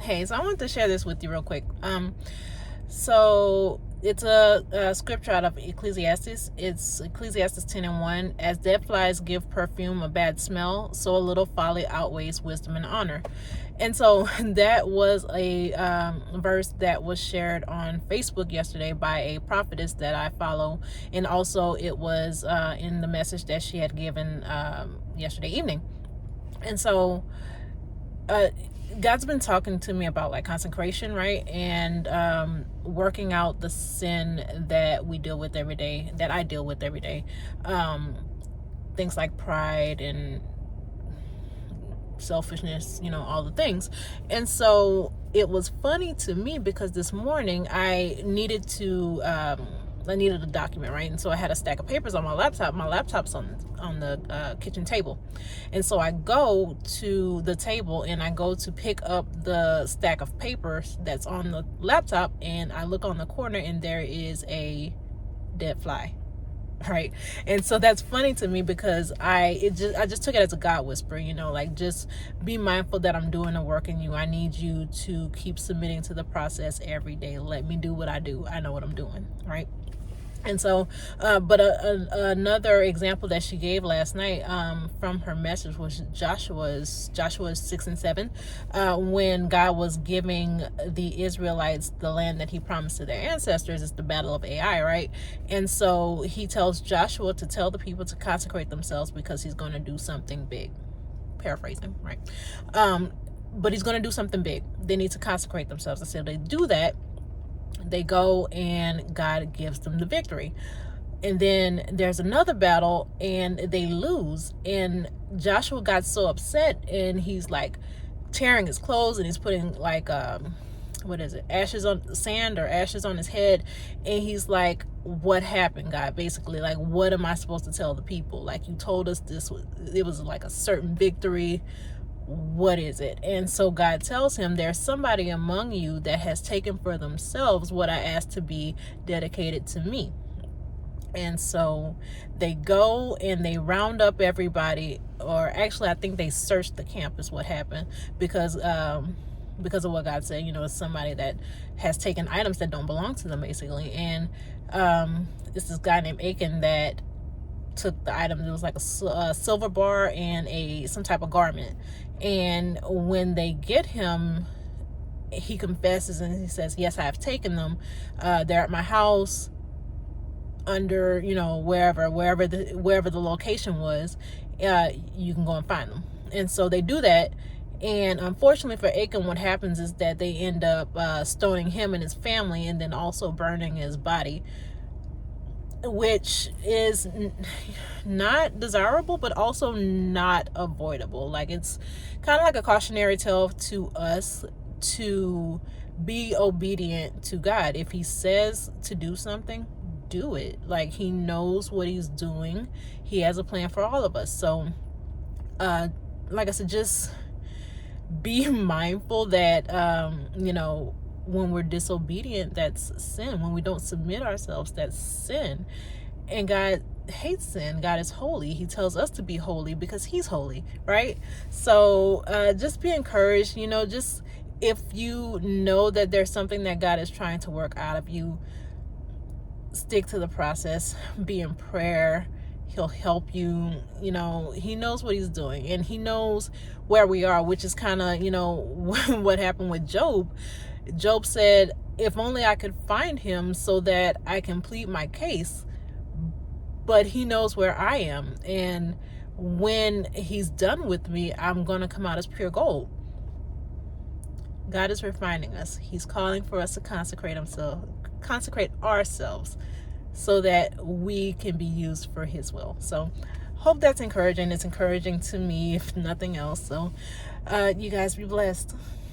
Hey, so I wanted to share this with you real quick. So it's a scripture out of Ecclesiastes. It's Ecclesiastes 10:1. As dead flies give perfume a bad smell, so a little folly outweighs wisdom and honor. And so that was a verse that was shared on Facebook yesterday by a prophetess that I follow, and also it was in the message that she had given yesterday evening. And so God's been talking to me about like consecration, right? And working out the sin that we deal with every day, that I deal with every day. Things like pride and selfishness, all the things. And so it was funny to me because this morning I needed a document, right? And so I had a stack of papers on my laptop. My laptop's on the kitchen table, and so I go to the table and I go to pick up the stack of papers that's on the laptop, and I look on the corner and there is a dead fly, right? And so that's funny to me because I just took it as a God whisper, like, just be mindful that I'm doing the work in you. I need you to keep submitting to the process every day. Let me do what I do. I know what I'm doing, right? And so, but another example that she gave last night from her message was Joshua's 6 and 7, when God was giving the Israelites the land that he promised to their ancestors. It's the battle of Ai, right? And so he tells Joshua to tell the people to consecrate themselves because he's going to do something big. Paraphrasing, right? But he's going to do something big. They need to consecrate themselves. And so they do that. They go and God gives them the victory. And then there's another battle and they lose. And Joshua got so upset and he's like tearing his clothes and he's putting like ashes on sand or ashes on his head. And he's like, what happened, God? Basically, like, what am I supposed to tell the people? Like, you told us it was like a certain victory. What is it? And so God tells him, there's somebody among you that has taken for themselves what I asked to be dedicated to me. And so they go and they round up everybody, or actually I think they searched the camp is what happened, because of what God said, it's somebody that has taken items that don't belong to them, basically. And it's this guy named Achan that took the item. It was like a silver bar and some type of garment. And when they get him, he confesses and he says, yes, I have taken them. They're at my house under, wherever the location was. You can go and find them. And so they do that. And unfortunately for Achan, what happens is that they end up stoning him and his family, and then also burning his body, which is not desirable, but also not avoidable. Like, it's kind of like a cautionary tale to us to be obedient to God. If he says to do something, do it. Like, he knows what he's doing. He has a plan for all of us. So, like I said, just be mindful that, when we're disobedient, that's sin. When we don't submit ourselves, that's sin. And God hates sin. God is holy. He tells us to be holy because he's holy, right? So just be encouraged. Just if you know that there's something that God is trying to work out of you, stick to the process. Be in prayer. He'll help you. He knows what he's doing, and he knows where we are, which is kind of, what happened with Job. Job said, if only I could find him so that I can plead my case. But he knows where I am. And when he's done with me, I'm going to come out as pure gold. God is refining us. He's calling for us to consecrate ourselves so that we can be used for his will. So hope that's encouraging. It's encouraging to me, if nothing else. So you guys be blessed.